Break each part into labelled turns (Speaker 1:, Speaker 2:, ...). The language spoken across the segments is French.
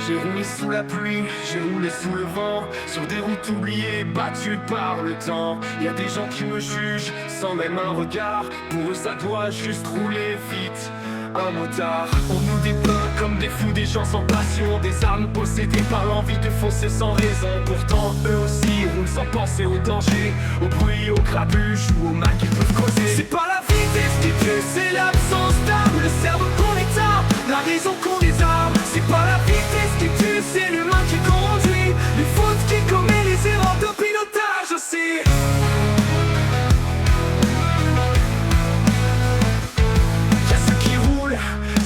Speaker 1: J'ai roulé sous la pluie, j'ai roulé sous le vent, sur des routes oubliées, battues par le temps. Y a des gens qui me jugent, sans même un regard. Pour eux ça doit juste rouler vite. Un motard, on nous dépeint comme des fous, des gens sans passion, des armes possédées par l'envie de foncer sans raison. Pourtant eux aussi roulent sans penser au danger, au bruit, au crapuche ou au mal qu'ils peuvent causer. C'est pas la vitesse qui tue, c'est l'absence d'âme, le cerveau qu'on éteint, la raison qu'on désarme. C'est pas la vitesse qui tue, c'est l'humain qui conduit, les fautes qui commet, les erreurs de pilotage aussi.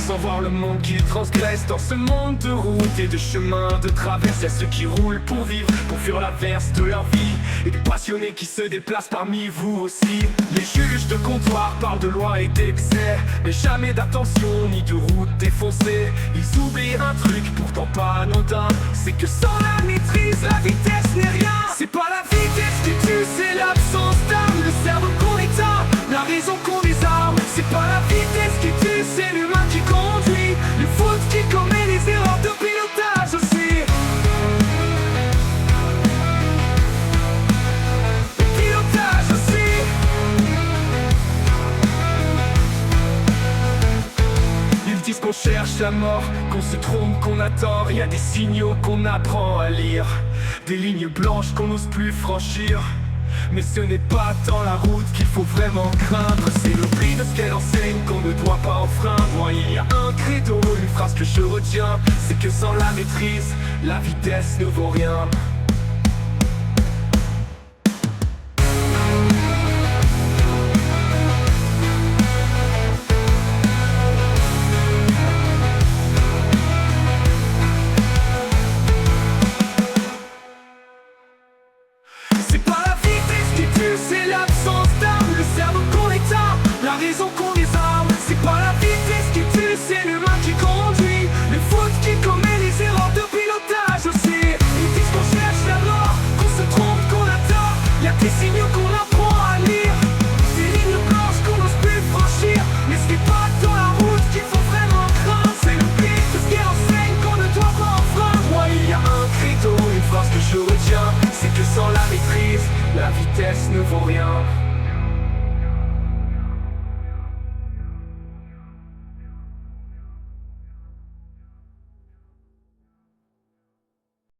Speaker 1: Sans voir le monde qu'ils transgressent dans ce monde de routes et de chemins de traverse. Y'a ceux qui roulent pour vivre, pour fuir l'averse de leur vie, et des passionnés qui se déplacent parmi vous aussi. Les juges de comptoir parlent de loi et d'excès, mais jamais d'attention ni de route défoncée. Ils oublient un truc pourtant pas anodin, c'est que sans la maîtrise, la vitesse n'est rien. C'est pas la vitesse qui tue, c'est l'absence d'âme, le cerveau qu'on éteint, la raison qu'on désarme. C'est pas la vitesse qui tue, c'est l'humain qui conduit, les fautes qui commet, les erreurs de pilotage aussi. Le pilotage aussi. Ils disent qu'on cherche la mort, qu'on se trompe, qu'on a tort. Y a des signaux qu'on apprend à lire, des lignes blanches qu'on n'ose plus franchir. Mais ce n'est pas tant la route qu'il faut vraiment craindre, c'est le prix de ce qu'elle enseigne qu'on ne doit pas enfreindre. Moi il y a un credo, une phrase que je retiens, c'est que sans la maîtrise, la vitesse ne vaut rien. C'est l'absence d'âme, le cerveau qu'on éteint, la raison qu'on désarme. C'est pas la vitesse qui tue, c'est l'humain qui conduit, les fautes qui commet, les erreurs de pilotage aussi. Ils disent qu'on cherche la mort, qu'on se trompe, qu'on a tort. Y'a des signaux qu'on apprend à lire, des lignes blanches qu'on n'ose plus franchir. Mais ce n'est pas dans la route qu'il faut vraiment craindre, c'est le prix de ce qu'elle enseigne qu'on ne doit pas enfreindre. Moi il y a un credo, une phrase que je retiens, c'est que sans la maîtrise, la vitesse ne vaut rien.